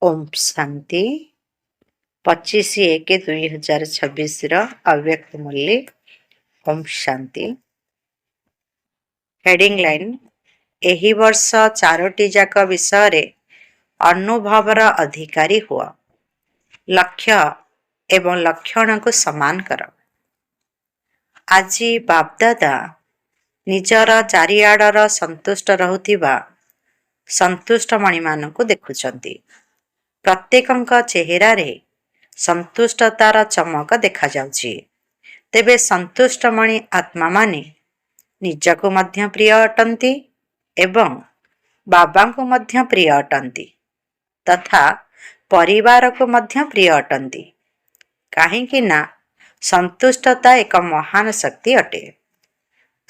ओम शांति 25/1/2026 अव्यक्त मूल्य। Om Shanti. Heading line एही वर्ष 4टी जाक विषय अनुभवर अधिकारी हुआ। लक्ष्य एवं लक्षण को समान कर। आज बापदादा निजर चारिआडर संतुष्ट रहुथिबा संतुष्ट मणि मानकु देखुछंती। प्रत्येकଙ୍କ चेहरारे संतुष्टतार चमक देखा जाउछि। तेबे संतुष्ट मणि आत्मा माने निजको मध्य प्रिय अटंती एवं बाबा को मध्य प्रिय अटंती तथा परिवार को मध्य प्रिय अटंती। काहेकि ना संतुष्टता एक महान शक्ति अटे।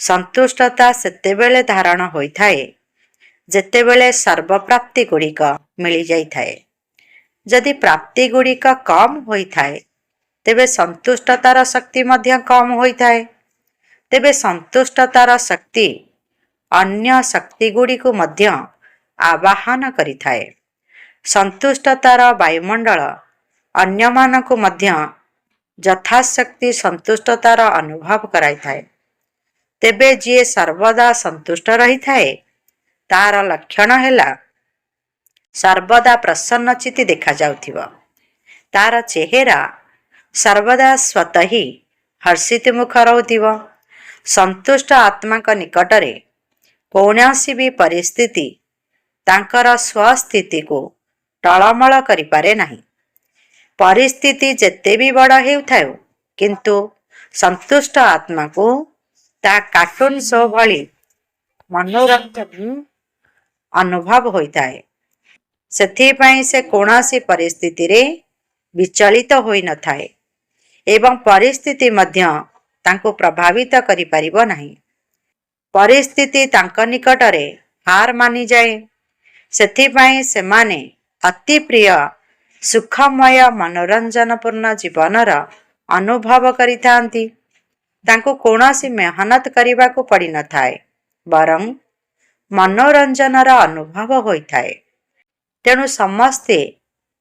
संतुष्टता सेतेबेले धारण होइथाए जेतेबेले सर्वप्राप्ति गुड़िक मिली जाइथाए। जदि प्राप्ति गुड़िक कम होइथाए तेबे संतुष्टतार शक्ति मध्य कम होइथाए। तेबे संतुष्टतार शक्ति अन्य शक्ति गुड़िक मध्य आवाहन करिथाए। संतुष्टतार वायुमंडल अन्य मानकु मध्य यथाशक्ति संतुष्टतार अनुभव कराइथाए। तेबे जे सर्वदा संतुष्ट रहिथाए तार लक्षण हैला सर्वदा प्रसन्न चित्ती देखा जाउथिबा। तार चेहरा सर्वदा स्वतः ही हर्षित मुख रहुथिबा। संतुष्ट आत्मा का निकटरे कौनसी भी परिस्थिति तांकर स्वस्थिति को टळमळ करि पारे नाही। परिस्थिति जेते भी बड़ हेउथाउ किंतु संतुष्ट आत्मा को ता कार्टून शो भली मनोरंजन अनुभव होइथाए। सेथिपाई से कौनसी परिस्थिति रे विचलित होई न थाए एवं परिस्थिति मध्य तांको प्रभावित करि परिबो नाही। परिस्थिति तांक निकटरे हार मानी जाए। सेथिपाई सेमाने अति प्रिय सुखमय मनोरंजनपूर्ण जीवनर अनुभव करिथांती। तांको कौनसी मेहनत करिबा को पड़ी न थाए बरं मनोरंजनर अनुभव होइथाए। तेणु समस्ते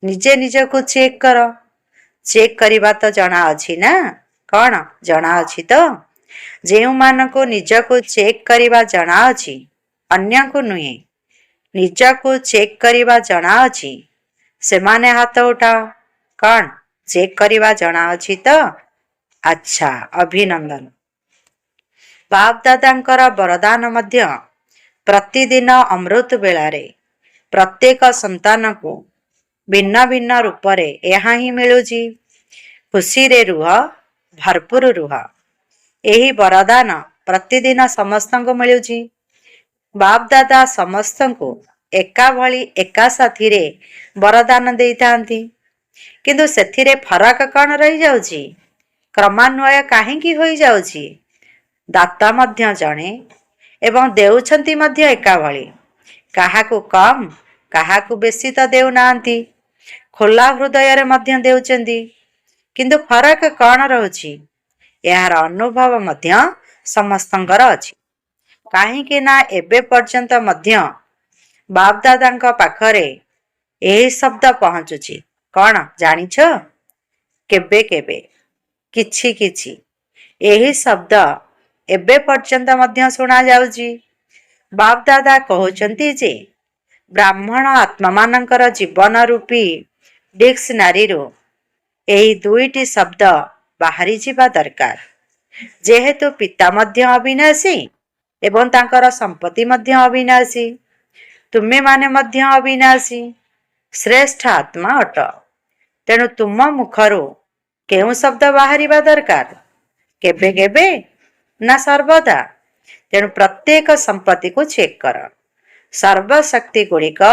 निजे निज को चेक कर। चेक करिबा तो जना अछि ना? कौन जना अछि तो? जेउ मान को निज को चेक करिबा जना अछि अन्य को नुहे। निज को चेक करिबा जना अछि से माने हाथ उठा। कौन चेक करिबा जना अछि तो? अच्छा, अभिनंदन। बाप दादांकर वरदान मध्य प्रतिदिन अमृत बेलारे प्रत्येक संतान को भिन्न भिन्न रूप रे यहाँ ही मिलुची। खुशी रे रुह, भरपूर रुह। यही वरदान प्रतिदिन समस्त को मिलुची। बाप दादा समस्त को एका भली एका साथी रे वरदान देइथांती किंतु सेथिरे फरक कौन रही जाउची? क्रमान्वय काहेकि होई जाउची? दाता मध्य जणे एवं देउछंती मध्य एका भली। काहाकु कम काहाकु बेसी तो देउ नांती। खोला हृदय रे मध्य देउचंती किंतु फरक कौन रहउची? यार अनुभव मध्य समस्तंकर अछि। काहेकि ना एबे पर्यंत मध्य बाप दादांक पाखरे एही शब्द पहुंचुची। कौन जानिछ? केबे केबे किछि किछि एही शब्द एबे पर्यंत मध्य सुना जाउची। बाप दादा कहउचंती जे ब्राह्मण आत्मा मानकर जीवन रूपी डिक्शनरी रो एही दुईटी शब्द बाहरी जिबा दरकार। जेहेतु पिता मध्य अविनाशी एवं तांकर संपत्ति मध्य अविनाशी, तुमे माने मध्य अविनाशी श्रेष्ठ आत्मा अट। तेणु तुम मुखरो केउ शब्द बाहरिबा दरकार? केबे केबे ना सर्वदा? तेणु प्रत्येक संपत्ति को चेक कर। सर्वशक्ति गुड़िक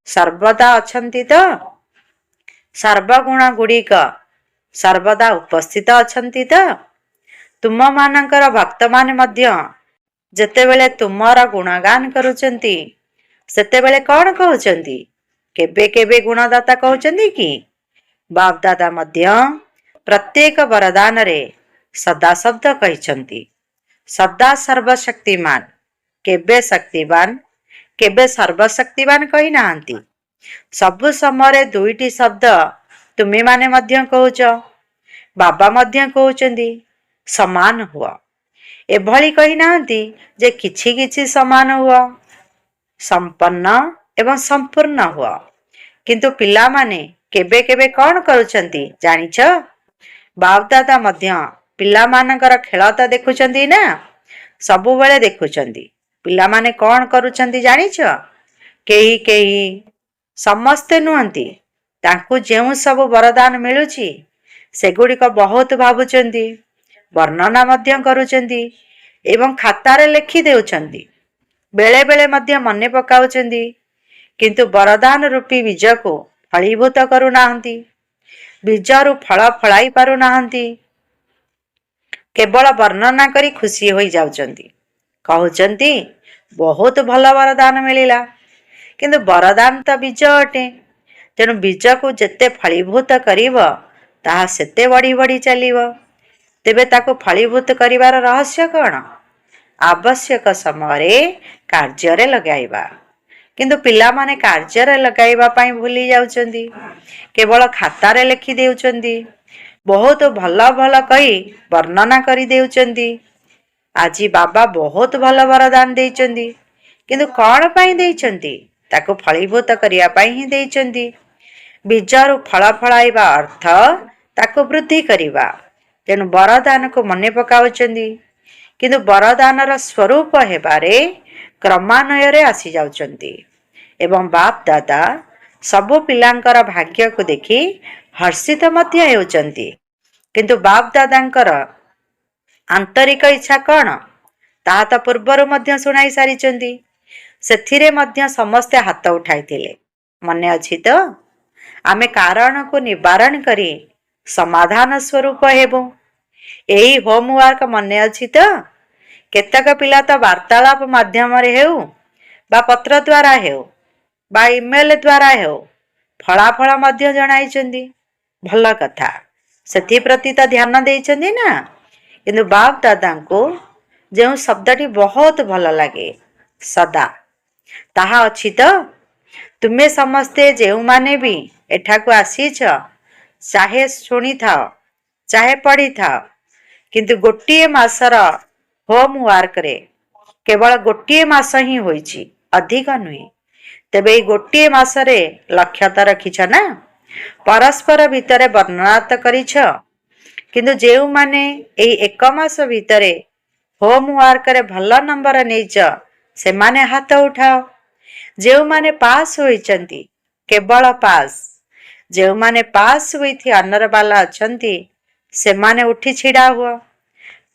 सर्वदा अछंती तो? सर्वगुण गुड़िक सर्वदा उपस्थित अछंती तो? तुम मानकर भक्त माने मध्य जेतेबेले तुमर गुणगान करुचंती सेतेबेले कौन कहउचंती? केबे केबे गुणदाता कहउचंती कि? बाप दादा मध्य प्रत्येक वरदान रे सदा शब्द कहिचंती। सदा सर्वशक्तिमान, केबे शक्तिवान केबे सर्वशक्तिवान कही नांती। ସବୁ ସମୟରେ ଦୁଇଟି ଶବ୍ଦ ତୁମେମାନେ ମଧ୍ୟ କହୁଛ, ବାବା ମଧ୍ୟ କହୁଛନ୍ତି, ସମାନ ହୁଅ। ଏଭଳି କହିନାହାନ୍ତି ଯେ କିଛି କିଛି ସମାନ ହୁଅ, ସମ୍ପନ୍ନ ଏବଂ ସମ୍ପୂର୍ଣ୍ଣ ହୁଅ। କିନ୍ତୁ ପିଲାମାନେ କେବେ କେବେ କ'ଣ କରୁଛନ୍ତି ଜାଣିଛ? ବାପଦାଦା ମଧ୍ୟ ପିଲାମାନଙ୍କର ଖେଳ ତ ଦେଖୁଛନ୍ତି ନା, ସବୁବେଳେ ଦେଖୁଛନ୍ତି। ପିଲାମାନେ କ'ଣ କରୁଛନ୍ତି ଜାଣିଛ? କେହି କେହି, ସମସ୍ତେ ନୁହନ୍ତି, ତାଙ୍କୁ ଯେଉଁ ସବୁ ବରଦାନ ମିଳୁଛି ସେଗୁଡ଼ିକ ବହୁତ ଭାବୁଛନ୍ତି, ବର୍ଣ୍ଣନା ମଧ୍ୟ କରୁଛନ୍ତି ଏବଂ ଖାତାରେ ଲେଖି ଦେଉଛନ୍ତି। ବେଳେ ବେଳେ ମଧ୍ୟ ମନେ ପକାଉଛନ୍ତି, କିନ୍ତୁ ବରଦାନ ରୂପୀ ବୀଜକୁ ଫଳୀଭୂତ କରୁନାହାନ୍ତି। ବୀଜରୁ ଫଳ ଫଳାଇ ପାରୁନାହାନ୍ତି। କେବଳ ବର୍ଣ୍ଣନା କରି ଖୁସି ହୋଇଯାଉଛନ୍ତି। କହୁଛନ୍ତି, ବହୁତ ଭଲ ବରଦାନ ମିଳିଲା। କିନ୍ତୁ ବରଦାନ ତ ବୀଜ ଅଟେ। ତେଣୁ ବୀଜକୁ ଯେତେ ଫଳୀଭୂତ କରିବ ତାହା ସେତେ ବଢ଼ି ବଢ଼ି ଚାଲିବ। ତେବେ ତାକୁ ଫଳୀଭୂତ କରିବାର ରହସ୍ୟ କ'ଣ? ଆବଶ୍ୟକ ସମୟରେ କାର୍ଯ୍ୟରେ ଲଗାଇବା। କିନ୍ତୁ ପିଲାମାନେ କାର୍ଯ୍ୟରେ ଲଗାଇବା ପାଇଁ ଭୁଲି ଯାଉଛନ୍ତି, କେବଳ ଖାତାରେ ଲେଖି ଦେଉଛନ୍ତି, ବହୁତ ଭଲ ଭଲ କହି ବର୍ଣ୍ଣନା କରି ଦେଉଛନ୍ତି। ଆଜି ବାବା ବହୁତ ଭଲ ବରଦାନ ଦେଇଛନ୍ତି, କିନ୍ତୁ କ'ଣ ପାଇଁ ଦେଇଛନ୍ତି? ତାକୁ ଫଳୀଭୂତ କରିବା ପାଇଁ ହିଁ ଦେଇଛନ୍ତି। ବୀଜରୁ ଫଳ ଫଳାଇବା ଅର୍ଥ ତାକୁ ବୃଦ୍ଧି କରିବା। ତେଣୁ ବରଦାନକୁ ମନେ ପକାଉଛନ୍ତି, କିନ୍ତୁ ବରଦାନର ସ୍ୱରୂପ ହେବାରେ କ୍ରମାନ୍ୱୟରେ ଆସିଯାଉଛନ୍ତି। ଏବଂ ବାପ ଦାଦା ସବୁ ପିଲାଙ୍କର ଭାଗ୍ୟକୁ ଦେଖି ହର୍ଷିତ ମଧ୍ୟ ହେଉଛନ୍ତି। କିନ୍ତୁ ବାପ ଦାଦାଙ୍କର ଆନ୍ତରିକ ଇଚ୍ଛା କ'ଣ, ତାହା ତ ପୂର୍ବରୁ ମଧ୍ୟ ଶୁଣାଇ ସାରିଛନ୍ତି। ସେଥିରେ ମଧ୍ୟ ସମସ୍ତେ ହାତ ଉଠାଇଥିଲେ, ମନେ ଅଛି ତ? ଆମେ କାରଣକୁ ନିବାରଣ କରି ସମାଧାନ ସ୍ୱରୂପ ହେବୁ। ଏହି ହୋମୱାର୍କ ମନେ ଅଛି ତ? କେତେକ ପିଲା ତ ବାର୍ତ୍ତାଳାପ ମାଧ୍ୟମରେ ହେଉ ବା ପତ୍ର ଦ୍ୱାରା ହେଉ ବା ଇମେଲ ଦ୍ୱାରା ହେଉ ଫଳାଫଳ ମଧ୍ୟ ଜଣାଇଛନ୍ତି। ଭଲ କଥା, ସେଥିପ୍ରତି ତ ଧ୍ୟାନ ଦେଇଛନ୍ତି ନା। କିନ୍ତୁ ବାପ ଦାଦାଙ୍କୁ ଯେଉଁ ଶବ୍ଦଟି ବହୁତ ଭଲ ଲାଗେ, ସଦା, ତାହା ଅଛି ତ? ତୁମେ ସମସ୍ତେ ଯେଉଁମାନେ ବି ଏଠାକୁ ଆସିଛ, ଚାହେ ଶୁଣିଥାଅ ଚାହେ ପଢ଼ିଥାଅ, କିନ୍ତୁ ଗୋଟିଏ ମାସର ହୋମୱାର୍କରେ କେବଳ ଗୋଟିଏ ମାସ ହିଁ ହୋଇଛି, ଅଧିକ ନୁହେଁ। ତେବେ ଏଇ ଗୋଟିଏ ମାସରେ ଲକ୍ଷ୍ୟ ତ ରଖିଛ ନା, ପରସ୍ପର ଭିତରେ ବର୍ଣ୍ଣନା ତ କରିଛ। କିନ୍ତୁ ଯେଉଁମାନେ ଏଇ ଏକ ମାସ ଭିତରେ ହୋମୱାର୍କରେ ଭଲ ନମ୍ବର ନେଇଛ, ସେମାନେ ହାତ ଉଠାଅ। ଯେଉଁମାନେ ପାସ୍ ହୋଇଛନ୍ତି, କେବଳ ପାସ୍। ଯେଉଁମାନେ ପାସ୍ ୱିଥ୍ ଅନର ବାଲା ଅଛନ୍ତି, ସେମାନେ ଉଠି ଛିଡ଼ା ହୁଅ।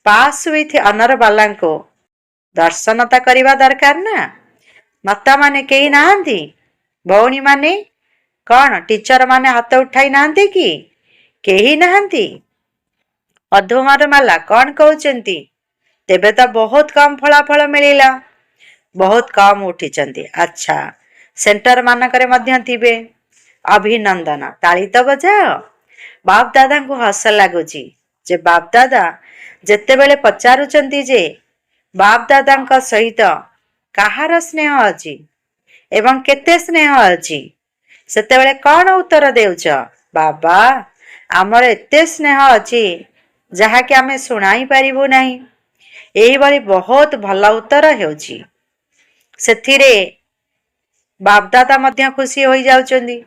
ପାସ୍ ୱିଥ୍ ଅନର ବାଲାଙ୍କୁ ଦର୍ଶନ ତ କରିବା ଦରକାର ନା। ମାତାମାନେ କେହି ନାହାନ୍ତି? ଭଉଣୀମାନେ କ'ଣ ଟିଚର ମାନେ ହାତ ଉଠାଇ ନାହାନ୍ତି କି? କେହି ନାହାନ୍ତି? ଅଧୁମରମାଲା କ'ଣ କହୁଛନ୍ତି? ତେବେ ତ ବହୁତ କମ୍ ଫଳାଫଳ ମିଳିଲା। ବହୁତ କମ୍ ଉଠିଛନ୍ତି। ଆଚ୍ଛା, ସେଣ୍ଟର ମାନଙ୍କରେ ମଧ୍ୟ ଥିବେ। ଅଭିନନ୍ଦନ, ତାଳି ତ ବଜାଅ। ବାପ ଦାଦାଙ୍କୁ ହସ ଲାଗୁଛି ଯେ ବାପ ଦାଦା ଯେତେବେଳେ ପଚାରୁଛନ୍ତି ଯେ ବାପ ଦାଦାଙ୍କ ସହିତ କାହାର ସ୍ନେହ ଅଛି ଏବଂ କେତେ ସ୍ନେହ ଅଛି, ସେତେବେଳେ କ'ଣ ଉତ୍ତର ଦେଉଛ? ବାବା, ଆମର ଏତେ ସ୍ନେହ ଅଛି ଯାହାକି ଆମେ ଶୁଣାଇ ପାରିବୁ ନାହିଁ। ଏହିଭଳି ବହୁତ ଭଲ ଉତ୍ତର ହେଉଛି। ସେଥିରେ ବାପଦାଦା ମଧ୍ୟ ଖୁସି ହୋଇଯାଉଛନ୍ତି।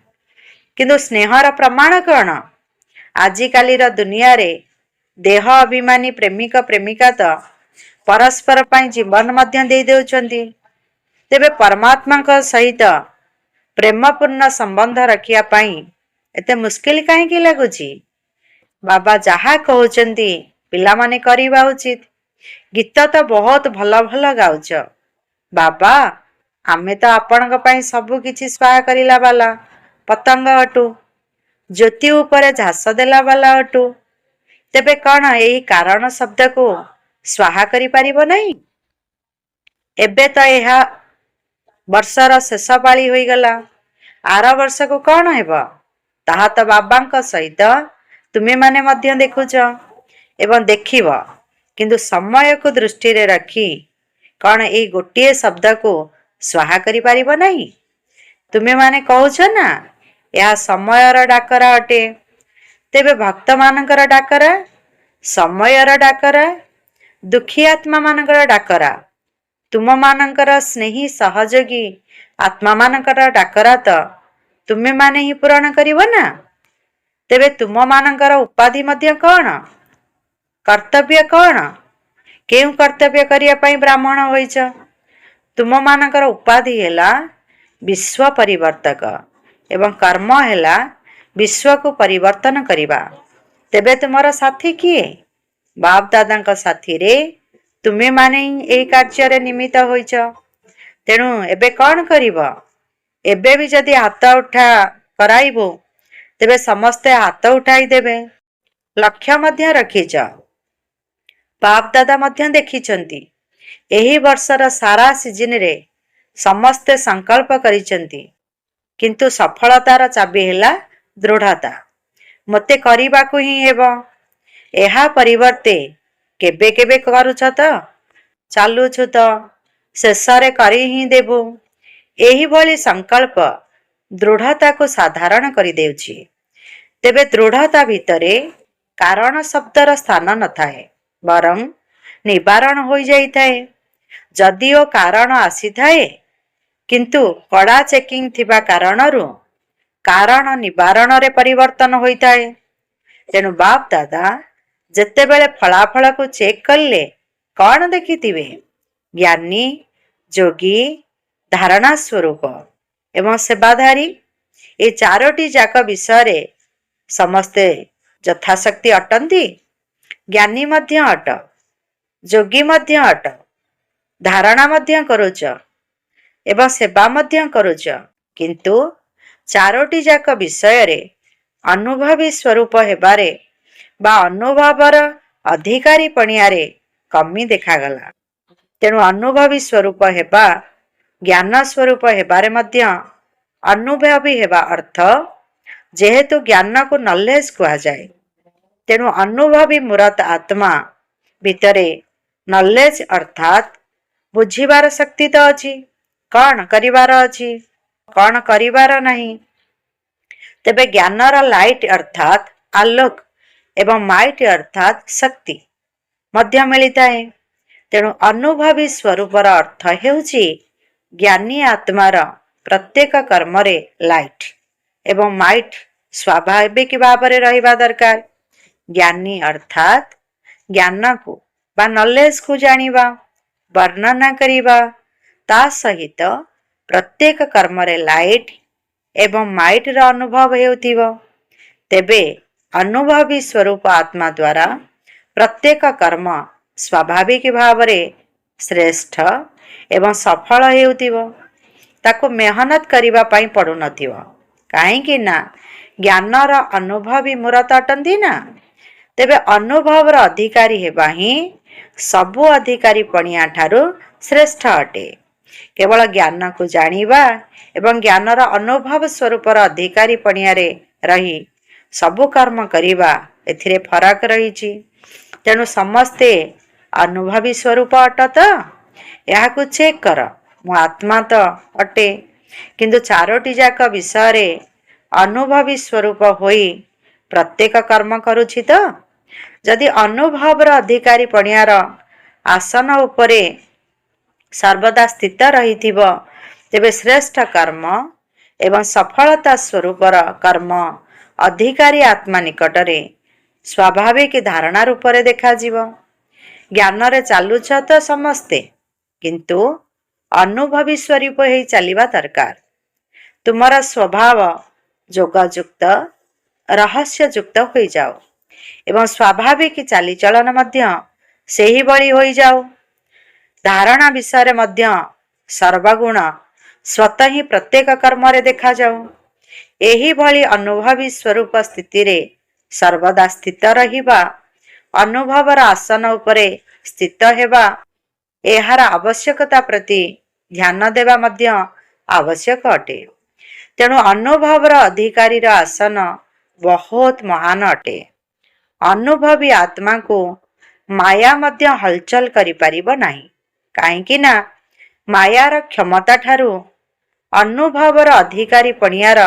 କିନ୍ତୁ ସ୍ନେହର ପ୍ରମାଣ କ'ଣ? ଆଜିକାଲିର ଦୁନିଆରେ ଦେହ ଅଭିମାନୀ ପ୍ରେମିକ ପ୍ରେମିକା ତ ପରସ୍ପର ପାଇଁ ଜୀବନ ମଧ୍ୟ ଦେଇ ଦେଉଛନ୍ତି। ତେବେ ପରମାତ୍ମାଙ୍କ ସହିତ ପ୍ରେମପୂର୍ଣ୍ଣ ସମ୍ବନ୍ଧ ରଖିବା ପାଇଁ ଏତେ ମୁସ୍କିଲ କାହିଁକି ଲାଗୁଛି? ବାବା ଯାହା କହୁଛନ୍ତି ପିଲାମାନେ କରିବା ଉଚିତ। ଗୀତ ତ ବହୁତ ଭଲ ଭଲ ଗାଉଛ। ବାବା, ଆମେ ତ ଆପଣଙ୍କ ପାଇଁ ସବୁ କିଛି ସ୍ୱାହା କରିଲା ବାଲା ପତଙ୍ଗ ଅଟୁ, ଜ୍ୟୋତି ଉପରେ ଝାସ ଦେଲା ବାଲା ଅଟୁ। ତେବେ କ'ଣ ଏହି କାରଣ ଶବ୍ଦକୁ ସ୍ୱାହା କରିପାରିବ ନାହିଁ? ଏବେ ତ ଏହା ବର୍ଷର ଶେଷ ପାଳି ହୋଇଗଲା। ଆର ବର୍ଷକୁ କ'ଣ ହେବ ତାହା ତ ବାବାଙ୍କ ସହିତ ତୁମେମାନେ ମଧ୍ୟ ଦେଖୁଛ ଏବଂ ଦେଖିବ। କିନ୍ତୁ ସମୟକୁ ଦୃଷ୍ଟିରେ ରଖି କ'ଣ ଏଇ ଗୋଟିଏ ଶବ୍ଦକୁ ସ୍ୱାହା କରିପାରିବ ନାହିଁ? ତୁମେ ମାନେ କହୁଛ ନା ଏହା ସମୟର ଡାକରା ଅଟେ। ତେବେ ଭକ୍ତମାନଙ୍କର ଡାକରା, ସମୟର ଡାକରା, ଦୁଃଖୀ ଆତ୍ମାମାନଙ୍କର ଡାକରା, ତୁମମାନଙ୍କର ସ୍ନେହୀ ସହଯୋଗୀ ଆତ୍ମାମାନଙ୍କର ଡାକରା ତ ତୁମେମାନେ ହିଁ ପୂରଣ କରିବ ନା। ତେବେ ତୁମମାନଙ୍କର ଉପାଧି ମଧ୍ୟ କ'ଣ? କର୍ତ୍ତବ୍ୟ କ'ଣ? କେଉଁ କର୍ତ୍ତବ୍ୟ କରିବା ପାଇଁ ବ୍ରାହ୍ମଣ ହୋଇଛ? ତୁମମାନଙ୍କର ଉପାଧି ହେଲା ବିଶ୍ୱ ପରିବର୍ତ୍ତକ ଏବଂ କର୍ମ ହେଲା ବିଶ୍ୱକୁ ପରିବର୍ତ୍ତନ କରିବା। ତେବେ ତୁମର ସାଥୀ କିଏ? ବାପ ଦାଦାଙ୍କ ସାଥିରେ ତୁମେମାନେ ହିଁ ଏହି କାର୍ଯ୍ୟରେ ନିମିତ୍ତ ହୋଇଛ। ତେଣୁ ଏବେ କ'ଣ କରିବ? ଏବେ ବି ଯଦି ହାତ ଉଠା କରାଇବୁ ତେବେ ସମସ୍ତେ ହାତ ଉଠାଇ ଦେବେ। ଲକ୍ଷ୍ୟ ମଧ୍ୟ ରଖିଛ। ବାପ ଦାଦା ମଧ୍ୟ ଦେଖିଛନ୍ତି। ଏହି ବର୍ଷର ସାରା ସିଜିନରେ ସମସ୍ତେ ସଂକଳ୍ପ କରିଛନ୍ତି, କିନ୍ତୁ ସଫଳତାର ଚାବି ହେଲା ଦୃଢ଼ତା। ମୋତେ କରିବାକୁ ହିଁ ହେବ। ଏହା ପରିବର୍ତ୍ତେ କେବେ କେବେ କରୁଛ ତ, ଚାଲୁଛୁ ତ, ଶେଷରେ କରି ହିଁ ଦେବୁ। ଏହିଭଳି ସଂକଳ୍ପ ଦୃଢ଼ତାକୁ ସାଧାରଣ କରିଦେଉଛି। ତେବେ ଦୃଢ଼ତା ଭିତରେ କାରଣ ଶବ୍ଦର ସ୍ଥାନ ନଥାଏ, ବରଂ ନିବାରଣ ହୋଇଯାଇଥାଏ। ଯଦିଓ କାରଣ ଆସିଥାଏ, କିନ୍ତୁ କଡ଼ା ଚେକିଂ ଥିବା କାରଣରୁ କାରଣ ନିବାରଣରେ ପରିବର୍ତ୍ତନ ହୋଇଥାଏ। ତେଣୁ ବାପ ଦାଦା ଯେତେବେଳେ ଫଳାଫଳକୁ ଚେକ୍ କଲେ କ'ଣ ଦେଖିଥିବେ? ଜ୍ଞାନୀ, ଯୋଗୀ, ଧାରଣା ସ୍ୱରୂପ ଏବଂ ସେବାଧାରୀ, ଏ ଚାରୋଟି ଯାକ ବିଷୟରେ ସମସ୍ତେ ଯଥାଶକ୍ତି ଅଟନ୍ତି। ଜ୍ଞାନୀ ମଧ୍ୟ ଅଟ, ଯୋଗୀ ମଧ୍ୟ ଅଟ, ଧାରଣା ମଧ୍ୟ କରୁଛ ଏବଂ ସେବା ମଧ୍ୟ କରୁଛ, କିନ୍ତୁ ଚାରୋଟି ଯାକ ବିଷୟରେ ଅନୁଭବୀ ସ୍ୱରୂପ ହେବାରେ ବା ଅନୁଭବର ଅଧିକାରୀ ପଣିଆରେ କମି ଦେଖାଗଲା। ତେଣୁ ଅନୁଭବୀ ସ୍ୱରୂପ ହେବା, ଜ୍ଞାନ ସ୍ୱରୂପ ହେବାରେ ମଧ୍ୟ ଅନୁଭବୀ ହେବା ଅର୍ଥ, ଯେହେତୁ ଜ୍ଞାନକୁ ନଲେଜ କୁହାଯାଏ, ତେଣୁ ଅନୁଭବୀ ମୂରତ ଆତ୍ମା ଭିତରେ ନଲେଜ ଅର୍ଥାତ୍ ବୁଝିବାର ଶକ୍ତି ତ ଅଛି। କ'ଣ କରିବାର ଅଛି, କ'ଣ କରିବାର ନାହିଁ। ତେବେ ଜ୍ଞାନର ଲାଇଟ୍ ଅର୍ଥାତ୍ ଆଲୋକ ଏବଂ ମାଇଟ୍ ଅର୍ଥାତ୍ ଶକ୍ତି ମଧ୍ୟ ମିଳିଥାଏ। ତେଣୁ ଅନୁଭବୀ ସ୍ୱରୂପର ଅର୍ଥ ହେଉଛି ଜ୍ଞାନୀ ଆତ୍ମାର ପ୍ରତ୍ୟେକ କର୍ମରେ ଲାଇଟ୍ ଏବଂ ମାଇଟ୍ ସ୍ୱାଭାବିକ ଭାବରେ ରହିବା ଦରକାର। ଜ୍ଞାନୀ ଅର୍ଥାତ୍ ଜ୍ଞାନକୁ ବା ନଲେଜକୁ ଜାଣିବା, ବର୍ଣ୍ଣନା କରିବା, ତା ସହିତ ପ୍ରତ୍ୟେକ କର୍ମରେ ଲାଇଟ୍ ଏବଂ ମାଇଟ୍ର ଅନୁଭବ ହେଉଥିବ। ତେବେ ଅନୁଭବୀ ସ୍ୱରୂପ ଆତ୍ମା ଦ୍ୱାରା ପ୍ରତ୍ୟେକ କର୍ମ ସ୍ୱାଭାବିକ ଭାବରେ ଶ୍ରେଷ୍ଠ ଏବଂ ସଫଳ ହେଉଥିବ। ତାକୁ ମେହନତ କରିବା ପାଇଁ ପଡ଼ୁନଥିବ। କାହିଁକି ନା ଜ୍ଞାନର ଅନୁଭବୀ ମୂରତ ଅଟନ୍ତି ନା। ତେବେ ଅନୁଭବର ଅଧିକାରୀ ହେବା ହିଁ ସବୁ ଅଧିକାରୀ ପଣିଆ ଠାରୁ ଶ୍ରେଷ୍ଠ ଅଟେ। କେବଳ ଜ୍ଞାନକୁ ଜାଣିବା ଏବଂ ଜ୍ଞାନର ଅନୁଭବ ସ୍ୱରୂପର ଅଧିକାରୀ ପଣିଆରେ ରହି ସବୁ କର୍ମ କରିବା, ଏଥିରେ ଫରକ ରହିଛି। ତେଣୁ ସମସ୍ତେ ଅନୁଭବୀ ସ୍ୱରୂପ ଅଟ ତ? ଏହାକୁ ଚେକ୍ କର। ମୁଁ ଆତ୍ମା ତ ଅଟେ, କିନ୍ତୁ ଚାରୋଟି ଯାକ ବିଷୟରେ ଅନୁଭବୀ ସ୍ୱରୂପ ହୋଇ ପ୍ରତ୍ୟେକ କର୍ମ କରୁଛି ତ? ଯଦି ଅନୁଭବର ଅଧିକାରୀ ପଣିଆର ଆସନ ଉପରେ ସର୍ବଦା ସ୍ଥିତ ରହିଥିବ, ତେବେ ଶ୍ରେଷ୍ଠ କର୍ମ ଏବଂ ସଫଳତା ସ୍ୱରୂପର କର୍ମ ଅଧିକାରୀ ଆତ୍ମା ନିକଟରେ ସ୍ୱାଭାବିକ ଧାରଣା ରୂପରେ ଦେଖାଯିବ। ଜ୍ଞାନରେ ଚାଲୁଛ ତ ସମସ୍ତେ, କିନ୍ତୁ ଅନୁଭବୀ ସ୍ୱରୂପ ହେଇ ଚାଲିବା ଦରକାର। ତୁମର ସ୍ୱଭାବ ଯୋଗଯୁକ୍ତ, ରହସ୍ୟଯୁକ୍ତ ହୋଇଯାଉ ଏବଂ ସ୍ୱାଭାବିକ ଚାଲିଚଳନ ମଧ୍ୟ ସେହିଭଳି ହୋଇଯାଉ। ଧାରଣା ବିଷୟରେ ମଧ୍ୟ ସର୍ବଗୁଣ ସ୍ୱତଃ ହିଁ ପ୍ରତ୍ୟେକ କର୍ମରେ ଦେଖାଯାଉ। ଏହିଭଳି ଅନୁଭବୀ ସ୍ୱରୂପ ସ୍ଥିତିରେ ସର୍ବଦା ସ୍ଥିତ ରହିବା, ଅନୁଭବର ଆସନ ଉପରେ ସ୍ଥିତ ହେବା, ଏହାର ଆବଶ୍ୟକତା ପ୍ରତି ଧ୍ୟାନ ଦେବା ମଧ୍ୟ ଆବଶ୍ୟକ ଅଟେ। ତେଣୁ ଅନୁଭବର ଅଧିକାରୀର ଆସନ ବହୁତ ମହାନ ଅଟେ। ଅନୁଭବୀ ଆତ୍ମାକୁ ମାୟା ମଧ୍ୟ ହଲଚଲ କରିପାରିବ ନାହିଁ। କାହିଁକି ନା ମାୟାର କ୍ଷମତା ଠାରୁ ଅନୁଭବର ଅଧିକାରୀ ପଣିଆର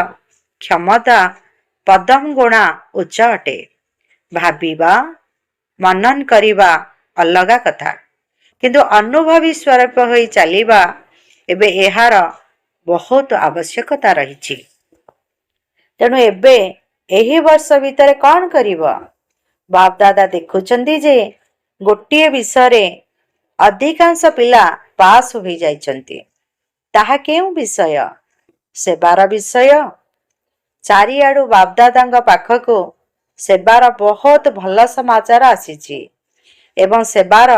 କ୍ଷମତା ପଦମ ଗୁଣା ଉଚ୍ଚ ଅଟେ। ଭାବିବା ମନନ କରିବା ଅଲଗା କଥା, କିନ୍ତୁ ଅନୁଭବୀ ସ୍ୱରୂପ ହୋଇ ଚାଲିବା ଏବେ ଏହାର ବହୁତ ଆବଶ୍ୟକତା ରହିଛି। ତେଣୁ ଏବେ ଏହି ବର୍ଷ ଭିତରେ କ'ଣ କରିବ? ବାପ ଦାଦା ଦେଖୁଛନ୍ତି ଯେ ଗୋଟିଏ ବିଷୟରେ ଅଧିକାଂଶ ପିଲା ପାସ୍ ହୋଇଯାଇଛନ୍ତି। ତାହା କେଉଁ ବିଷୟ? ସେବାର ବିଷୟ। ଚାରିଆଡ଼ୁ ବାପଦାଦାଙ୍କ ପାଖକୁ ସେବାର ବହୁତ ଭଲ ସମାଚାର ଆସିଛି ଏବଂ ସେବାର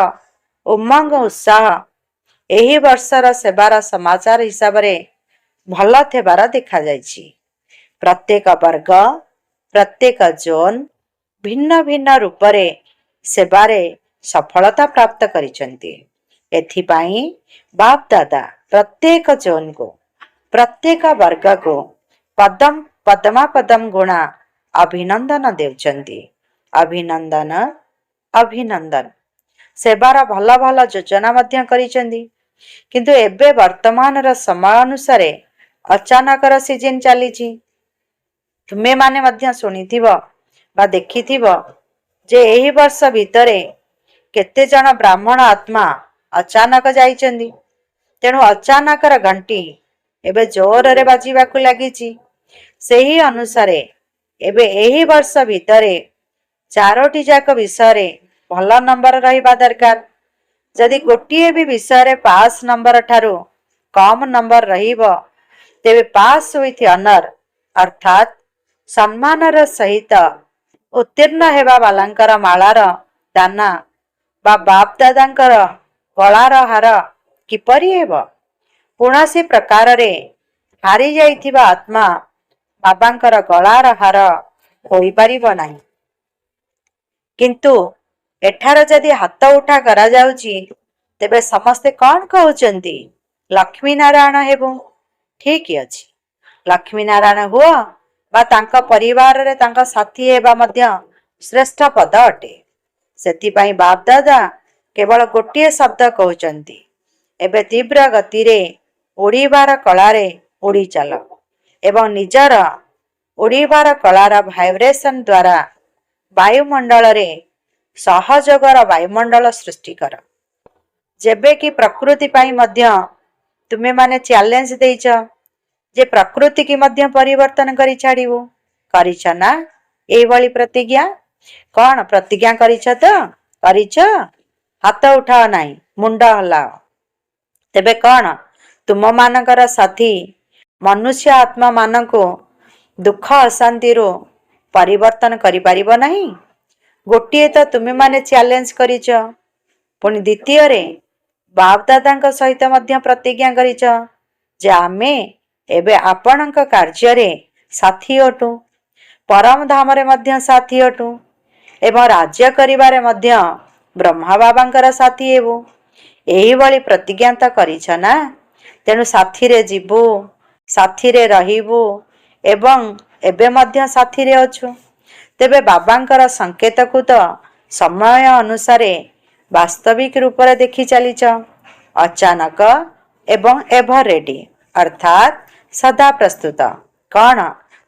ଉମଙ୍ଗ ଉତ୍ସାହ ଏହି ବର୍ଷର ସେବାର ସମାଚାର ହିସାବରେ ଭଲ ଥିବାର ଦେଖାଯାଇଛି। ପ୍ରତ୍ୟେକ ବର୍ଗ, ପ୍ରତ୍ୟେକ ଜୋନ୍ ଭିନ୍ନ ଭିନ୍ନ ରୂପରେ ସେବାରେ ସଫଳତା ପ୍ରାପ୍ତ କରିଛନ୍ତି। ଏଥିପାଇଁ ବାପ ଦାଦା ପ୍ରତ୍ୟେକ ଜୋନ୍କୁ, ପ୍ରତ୍ୟେକ ବର୍ଗକୁ ପଦମାପଦମ ଗୁଣା ଅଭିନନ୍ଦନ ଦେଉଛନ୍ତି। ଅଭିନନ୍ଦନ, ଅଭିନନ୍ଦନ। ସେବାର ଭଲ ଭଲ ଯୋଜନା ମଧ୍ୟ କରିଛନ୍ତି। କିନ୍ତୁ ଏବେ ବର୍ତ୍ତମାନର ସମୟ ଅନୁସାରେ ଅଚାନକର ସିଜିନ୍ ଚାଲିଛି। ତୁମେମାନେ ମଧ୍ୟ ଶୁଣିଥିବ ବା ଦେଖିଥିବ ଯେ ଏହି ବର୍ଷ ଭିତରେ କେତେଜଣ ବ୍ରାହ୍ମଣ ଆତ୍ମା ଅଚାନକ ଯାଇଛନ୍ତି। ତେଣୁ ଅଚାନକର ଘଣ୍ଟି ଏବେ ଜୋରରେ ବାଜିବାକୁ ଲାଗିଛି। ସେହି ଅନୁସାରେ ଏବେ ଏହି ବର୍ଷ ଭିତରେ 4ଟି ଯାକ ବିଷୟରେ ଭଲ ନମ୍ବର ରହିବା ଦରକାର। ଯଦି ଗୋଟିଏ ବି ବିଷୟରେ ପାସ୍ ନମ୍ବର ଠାରୁ କମ୍ ନମ୍ବର ରହିବ, ତେବେ ପାସ୍ ୱିଥ୍ ଅନର ଅର୍ଥାତ୍ ସମ୍ମାନର ସହିତ ଉତ୍ତୀର୍ଣ୍ଣ ହେବା ବାଲାଙ୍କର ମାଳାର ଦାନା ବା ବାପ ଦାଦାଙ୍କର ଗଳାର ହାର କିପରି ହେବ? କୌଣସି ପ୍ରକାରରେ ହାରି ଯାଇଥିବା ଆତ୍ମା ବାବାଙ୍କର ଗଳାର ହାର ହୋଇପାରିବ ନାହିଁ। କିନ୍ତୁ ଏଠାରେ ଯଦି ହାତ ଉଠା କରାଯାଉଛି, ତେବେ ସମସ୍ତେ କ'ଣ କହୁଛନ୍ତି? ଲକ୍ଷ୍ମୀ ନାରାୟଣ ହେବୁ। ଠିକ୍ ଅଛି, ଲକ୍ଷ୍ମୀ ନାରାୟଣ ହୁଅ ବା ତାଙ୍କ ପରିବାରରେ ତାଙ୍କ ସାଥୀ ହେବା ମଧ୍ୟ ଶ୍ରେଷ୍ଠ ପଦ ଅଟେ। ସେଥିପାଇଁ ବାପ ଦାଦା କେବଳ ଗୋଟିଏ ଶବ୍ଦ କହୁଛନ୍ତି, ଏବେ ତୀବ୍ର ଗତିରେ ଉଡ଼ିବାର କଳାରେ ଉଡ଼ି ଚାଲ ଏବଂ ନିଜର ଉଡ଼ିବାର କଳାର ଭାଇବ୍ରେସନ ଦ୍ୱାରା ବାୟୁମଣ୍ଡଳରେ ସହଯୋଗର ବାୟୁମଣ୍ଡଳ ସୃଷ୍ଟି କର। ଯେବେ କି ପ୍ରକୃତି ପାଇଁ ମଧ୍ୟ ତୁମେମାନେ ଚ୍ୟାଲେଞ୍ଜ ଦେଇଛ ଯେ ପ୍ରକୃତି କି ମଧ୍ୟ ପରିବର୍ତ୍ତନ କରି ଛାଡ଼ିବୁ। କରିଛ ନା ଏଇଭଳି ପ୍ରତିଜ୍ଞା? କ'ଣ ପ୍ରତିଜ୍ଞା କରିଛ ତ? କରିଛ? ହାତ ଉଠାଅ ନାହିଁ, ମୁଣ୍ଡ ହଲାଅ। ତେବେ କ'ଣ ତୁମମାନଙ୍କର ସାଥୀ ମନୁଷ୍ୟ ଆତ୍ମାମାନଙ୍କୁ ଦୁଃଖ ଅଶାନ୍ତିରୁ ପରିବର୍ତ୍ତନ କରିପାରିବ ନାହିଁ? ଗୋଟିଏ ତ ତୁମେମାନେ ଚ୍ୟାଲେଞ୍ଜ କରିଛ, ପୁଣି ଦ୍ୱିତୀୟରେ ବାପ ଦାଦାଙ୍କ ସହିତ ମଧ୍ୟ ପ୍ରତିଜ୍ଞା କରିଛ ଯେ ଆମେ ଏବେ ଆପଣଙ୍କ କାର୍ଯ୍ୟରେ ସାଥୀ ଅଟୁ, ପରମ ଧାମରେ ମଧ୍ୟ ସାଥୀ ଅଟୁ ଏବଂ ରାଜ୍ୟ କରିବାରେ ମଧ୍ୟ ବ୍ରହ୍ମା ବାବାଙ୍କର ସାଥୀ ହେବୁ। ଏହିଭଳି ପ୍ରତିଜ୍ଞା ତ କରିଛ ନା? ତେଣୁ ସାଥିରେ ଯିବୁ, ସାଥିରେ ରହିବୁ ଏବଂ ଏବେ ମଧ୍ୟ ସାଥିରେ ଅଛୁ। ତେବେ ବାବାଙ୍କର ସଂକେତକୁ ତ ସମୟ ଅନୁସାରେ ବାସ୍ତବିକ ରୂପରେ ଦେଖି ଚାଲିଛ। ଅଚାନକ ଏବଂ ଏଭର ରେଡି ଅର୍ଥାତ୍ ସଦା ପ୍ରସ୍ତୁତ। କ'ଣ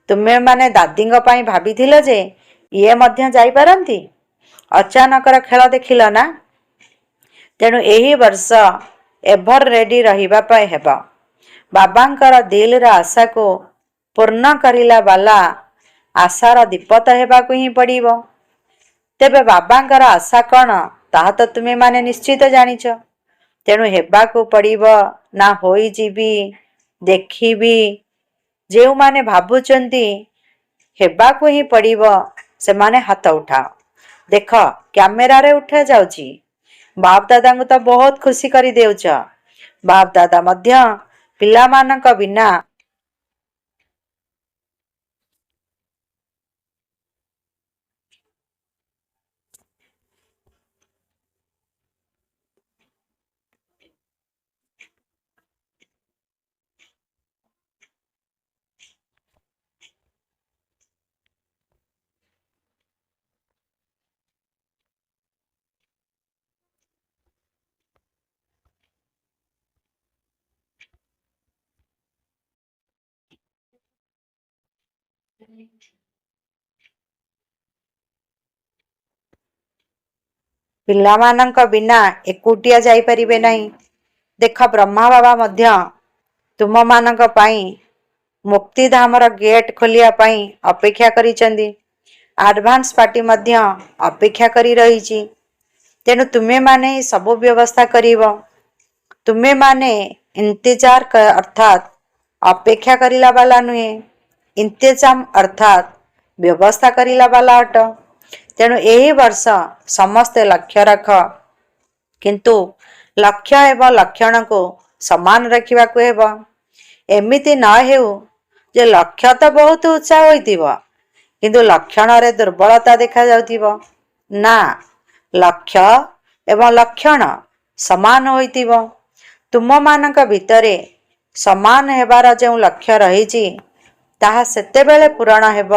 ତୁମେମାନେ ଦାଦିଙ୍କ ପାଇଁ ଭାବିଥିଲ ଯେ ଇଏ ମଧ୍ୟ ଯାଇପାରନ୍ତି? ଅଚାନକର ଖେଳ ଦେଖିଲ ନା? ତେଣୁ ଏହି ବର୍ଷ ଏଭର ରେଡି ରହିବା ପାଇଁ ହେବ। ବାବାଙ୍କର ଦିଲର ଆଶାକୁ ପୂର୍ଣ୍ଣ କରିଲା ବାଲା ଆଶାର ଦୀପତ ହେବାକୁ ହିଁ ପଡ଼ିବ। ତେବେ ବାବାଙ୍କର ଆଶା କ'ଣ ତାହା ତ ତୁମେମାନେ ନିଶ୍ଚିତ ଜାଣିଛ। ତେଣୁ ହେବାକୁ ପଡ଼ିବ ନା ହୋଇଯିବି, ଦେଖିବି। ଯେଉଁମାନେ ଭାବୁଛନ୍ତି ହେବାକୁ ହିଁ ପଡ଼ିବ, ସେମାନେ ହାତ ଉଠାଅ। ଦେଖ କ୍ୟାମେରାରେ ଉଠାଯାଉଛି। ବାପ ଦାଦାଙ୍କୁ ତ ବହୁତ ଖୁସି କରିଦେଉଛ। ବାପ ଦାଦା ମଧ୍ୟ ପିଲାମାନଙ୍କ ବିନା ପିଲାମାନଙ୍କ ବିନା ଏକୁଟିଆ ଯାଇପାରିବେ ନାହିଁ। ଦେଖ, ବ୍ରହ୍ମା ବାବା ମଧ୍ୟ ତୁମମାନଙ୍କ ପାଇଁ ମୁକ୍ତିଧାମର ଗେଟ୍ ଖୋଲିବା ପାଇଁ ଅପେକ୍ଷା କରିଛନ୍ତି। ଆଡଭାନ୍ସ ପାର୍ଟି ମଧ୍ୟ ଅପେକ୍ଷା କରି ରହିଛି। ତେଣୁ ତୁମେମାନେ ହିଁ ସବୁ ବ୍ୟବସ୍ଥା କରିବ। ତୁମେମାନେ ଇନ୍ତଜାର ଅର୍ଥାତ୍ ଅପେକ୍ଷା କରିଲା ବାଲା ନୁହେଁ, ଇନ୍ତେଜାମ ଅର୍ଥାତ୍ ବ୍ୟବସ୍ଥା କରିଲା ବାଲା ଅଟ। ତେଣୁ ଏହି ବର୍ଷ ସମସ୍ତେ ଲକ୍ଷ୍ୟ ରଖ, କିନ୍ତୁ ଲକ୍ଷ୍ୟ ଏବଂ ଲକ୍ଷଣକୁ ସମାନ ରଖିବାକୁ ହେବ। ଏମିତି ନ ହେଉ ଯେ ଲକ୍ଷ୍ୟ ତ ବହୁତ ଉଚ୍ଚା ହୋଇଥିବ, କିନ୍ତୁ ଲକ୍ଷଣରେ ଦୁର୍ବଳତା ଦେଖାଯାଉଥିବ। ନା, ଲକ୍ଷ୍ୟ ଏବଂ ଲକ୍ଷଣ ସମାନ ହୋଇଥିବ। ତୁମମାନଙ୍କ ଭିତରେ ସମାନ ହେବାର ଯେଉଁ ଲକ୍ଷ୍ୟ ରହିଛି, ତାହା ସେତେବେଳେ ପୂରଣ ହେବ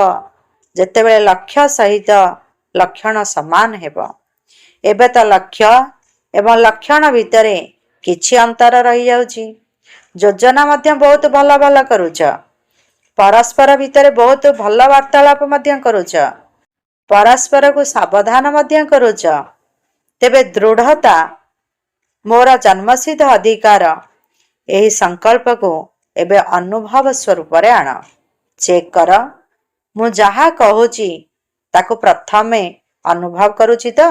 ଯେତେବେଳେ ଲକ୍ଷ୍ୟ ସହିତ ଲକ୍ଷଣ ସମାନ ହେବ। ଏବେ ତ ଲକ୍ଷ୍ୟ ଏବଂ ଲକ୍ଷଣ ଭିତରେ କିଛି ଅନ୍ତର ରହିଯାଉଛି। ଯୋଜନା ମଧ୍ୟ ବହୁତ ଭଲ ଭଲ କରୁଛ। ପରସ୍ପର ଭିତରେ ବହୁତ ଭଲ ବାର୍ତ୍ତାଳାପ ମଧ୍ୟ କରୁଛ। ପରସ୍ପରକୁ ସାବଧାନ ମଧ୍ୟ କରୁଛ। ତେବେ ଦୃଢ଼ତା, ମୋର ଜନ୍ମସିଦ୍ଧ ଅଧିକାର, ଏହି ସଂକଳ୍ପକୁ ଏବେ ଅନୁଭବ ସ୍ୱରୂପରେ ଆଣ। ଚେକ୍ କର, ମୁଁ ଯାହା କହୁଛି ତାକୁ ପ୍ରଥମେ ଅନୁଭବ କରୁଛି ତ?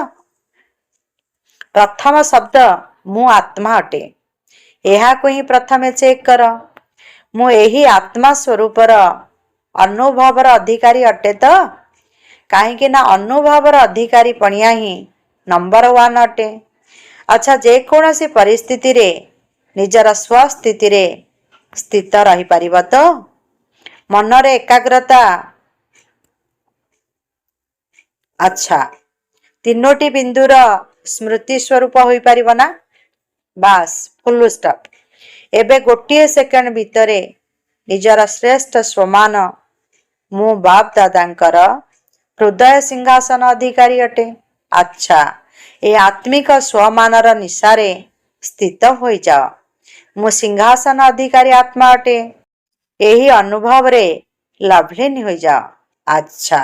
ପ୍ରଥମ ଶବ୍ଦ ମୁଁ ଆତ୍ମା ଅଟେ। ଏହାକୁ ହିଁ ପ୍ରଥମେ ଚେକ୍ କର। ମୁଁ ଏହି ଆତ୍ମା ସ୍ୱରୂପର ଅନୁଭବର ଅଧିକାରୀ ଅଟେ ତ? କାହିଁକି ନା ଅନୁଭବର ଅଧିକାରୀ ପଣିଆ ହିଁ ନମ୍ବର 1 ଅଟେ। ଆଚ୍ଛା, ଯେକୌଣସି ପରିସ୍ଥିତିରେ ନିଜର ସ୍ୱସ୍ଥିତିରେ ସ୍ଥିତ ରହିପାରିବ ତ? ମନରେ ଏକାଗ୍ରତା। ଆଚ୍ଛା, 3ଟି ବିନ୍ଦୁର ସ୍ମୃତି ସ୍ୱରୂପ ହୋଇପାରିବ ନା? ବାସ୍, ଫୁଲ ଷ୍ଟପ୍। ଏବେ ଗୋଟିଏ ସେକେଣ୍ଡ ଭିତରେ ନିଜର ଶ୍ରେଷ୍ଠ ସ୍ୱମାନ ମୁଁ ବାପ୍ ଦାଦାଙ୍କର ହୃଦୟ ସିଂହାସନ ଅଧିକାରୀ ଅଟେ। ଆଚ୍ଛା, ଏ ଆତ୍ମିକ ସ୍ୱମାନର ନିଶାରେ ସ୍ଥିତ ହୋଇଯାଅ। ମୁଁ ସିଂହାସନ ଅଧିକାରୀ ଆତ୍ମା ଅଟେ। ଏହି ଅନୁଭବରେ ଲଭ୍ଲିନ୍ ହୋଇଯାଅ। ଆଚ୍ଛା,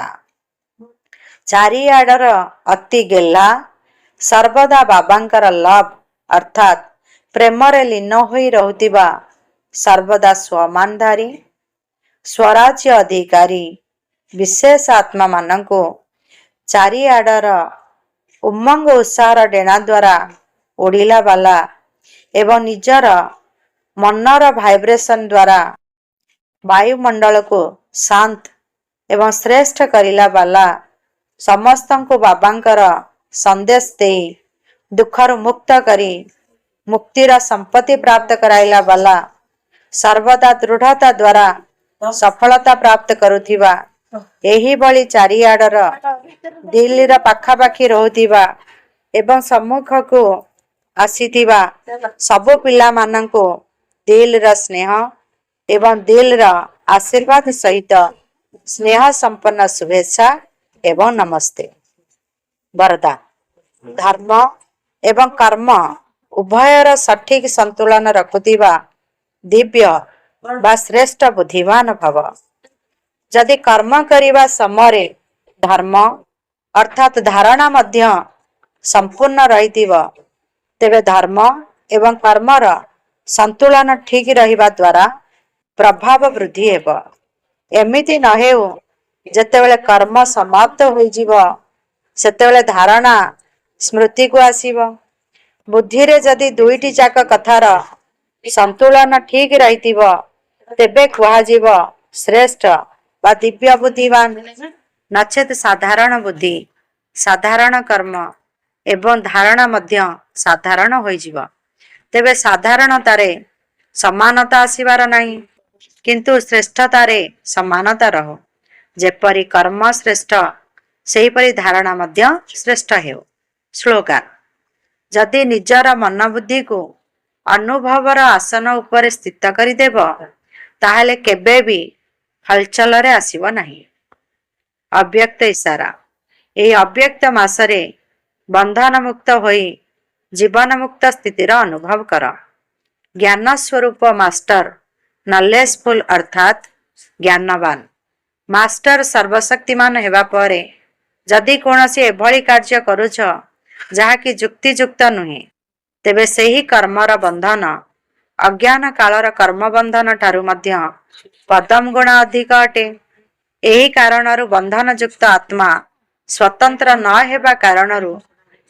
ଚାରିଆଡ଼ର ଅତି ଗେହ୍ଲା, ସର୍ବଦା ବାବାଙ୍କର ଲଭ୍ ଅର୍ଥାତ୍ ପ୍ରେମରେ ଲୀନ ହୋଇ ରହୁଥିବା, ସର୍ବଦା ସ୍ୱମାନଧାରୀ, ସ୍ୱରାଜ୍ୟ ଅଧିକାରୀ ବିଶେଷ ଆତ୍ମାମାନଙ୍କୁ ଚାରିଆଡ଼ର ଉମଙ୍ଗ ଉତ୍ସାହର ଡେଣା ଦ୍ୱାରା ଉଡ଼ିଲା ବାଲା ଏବଂ ନିଜର ମନର ଭାଇବ୍ରେସନ ଦ୍ୱାରା ବାୟୁମଣ୍ଡଳକୁ ଶାନ୍ତ ଏବଂ ଶ୍ରେଷ୍ଠ କରିଲା ବାଲା, ସମସ୍ତଙ୍କୁ ବାବାଙ୍କର ସନ୍ଦେଶ ଦେଇ ଦୁଃଖରୁ ମୁକ୍ତ କରି ମୁକ୍ତିର ସମ୍ପତ୍ତି ପ୍ରାପ୍ତ କରାଇଲା ବାଲା, ସର୍ବଦା ଦୃଢ଼ତା ଦ୍ୱାରା ସଫଳତା ପ୍ରାପ୍ତ କରୁଥିବା, ଏହିଭଳି ଚାରିଆଡ଼ର ଦିଲ୍ଲୀର ପାଖାପାଖି ରହୁଥିବା ଏବଂ ସମ୍ମୁଖକୁ ଆସିଥିବା ସବୁ ପିଲାମାନଙ୍କୁ ଦିଲ୍ର ସ୍ନେହ ଏବଂ ଦିଲ୍ର ଆଶୀର୍ବାଦ ସହିତ ସ୍ନେହ ସମ୍ପନ୍ନ ଶୁଭେଚ୍ଛା ଏବଂ ନମସ୍ତେ। ବରଦାନ, ଧର୍ମ ଏବଂ କର୍ମ ଉଭୟର ସଠିକ ସନ୍ତୁଳନ ରଖୁଥିବା ଦିବ୍ୟ ବା ଶ୍ରେଷ୍ଠ ବୁଦ୍ଧିମାନ ଭବ। ଯଦି କର୍ମ କରିବା ସମୟରେ ଧର୍ମ ଅର୍ଥାତ୍ ଧାରଣା ମଧ୍ୟ ସମ୍ପୂର୍ଣ୍ଣ ରହିଥିବ, ତେବେ ଧର୍ମ ଏବଂ କର୍ମର ସନ୍ତୁଳନ ଠିକ ରହିବା ଦ୍ୱାରା ପ୍ରଭାବ ବୃଦ୍ଧି ହେବ। ଏମିତି ନ ହେଉ ଯେତେବେଳେ କର୍ମ ସମାପ୍ତ ହୋଇଯିବ, ସେତେବେଳେ ଧାରଣା ସ୍ମୃତିକୁ ଆସିବ। ବୁଦ୍ଧିରେ ଯଦି ଦୁଇଟି ଯାକ କଥାର ସନ୍ତୁଳନ ଠିକ ରହିଥିବ, ତେବେ କୁହାଯିବ ଶ୍ରେଷ୍ଠ ବା ଦିବ୍ୟ ବୁଦ୍ଧିମାନ। ନଚେତ୍ ସାଧାରଣ ବୁଦ୍ଧି, ସାଧାରଣ କର୍ମ ଏବଂ ଧାରଣା ମଧ୍ୟ ସାଧାରଣ ହୋଇଯିବ। ତେବେ ସାଧାରଣତାରେ ସମାନତା ଆସିବାର ନାହିଁ, କିନ୍ତୁ ଶ୍ରେଷ୍ଠତାରେ ସମାନତା ରହୁ। ଯେପରି କର୍ମ ଶ୍ରେଷ୍ଠ, ସେହିପରି ଧାରଣା ମଧ୍ୟ ଶ୍ରେଷ୍ଠ ହେଉ। ସ୍ଲୋଗାନ, ଯଦି ନିଜର ମନ ବୁଦ୍ଧିକୁ ଅନୁଭବର ଆସନ ଉପରେ ସ୍ଥିତ କରିଦେବ, ତାହେଲେ କେବେ ବି ହଲଚଲରେ ଆସିବ ନାହିଁ। ଅବ୍ୟକ୍ତ ଇଶାରା, ଏହି ଅବ୍ୟକ୍ତ ମାସରେ ବନ୍ଧନ ମୁକ୍ତ ହୋଇ ଜୀବନ ମୁକ୍ତ ସ୍ଥିତିର ଅନୁଭବ କର। ଜ୍ଞାନ ସ୍ୱରୂପ ମାଷ୍ଟର, ନଲେଜଫୁଲ ଅର୍ଥାତ୍ ଜ୍ଞାନବାନ, ମାଷ୍ଟର ସର୍ବଶକ୍ତିମାନ ହେବା ପରେ ଯଦି କୌଣସି ଏଭଳି କାର୍ଯ୍ୟ କରୁଛ ଯାହାକି ଯୁକ୍ତିଯୁକ୍ତ ନୁହେଁ, ତେବେ ସେହି କର୍ମର ବନ୍ଧନ ଅଜ୍ଞାନ କାଳର କର୍ମବନ୍ଧନ ଠାରୁ ମଧ୍ୟ ପଦମ ଗୁଣ ଅଧିକ ଅଟେ। ଏହି କାରଣରୁ ବନ୍ଧନଯୁକ୍ତ ଆତ୍ମା ସ୍ୱତନ୍ତ୍ର ନ ହେବା କାରଣରୁ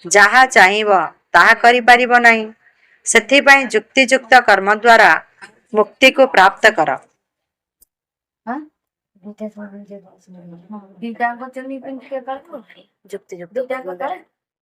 ଯାହା ଚାହିଁବ ତାହା କରିପାରିବ ନାହିଁ। ସେଥିପାଇଁ ଯୁକ୍ତିଯୁକ୍ତ କର୍ମ ଦ୍ୱାରା ମୁକ୍ତିକୁ ପ୍ରାପ୍ତ କର। ଯୁକ୍ତିଯୁକ୍ତ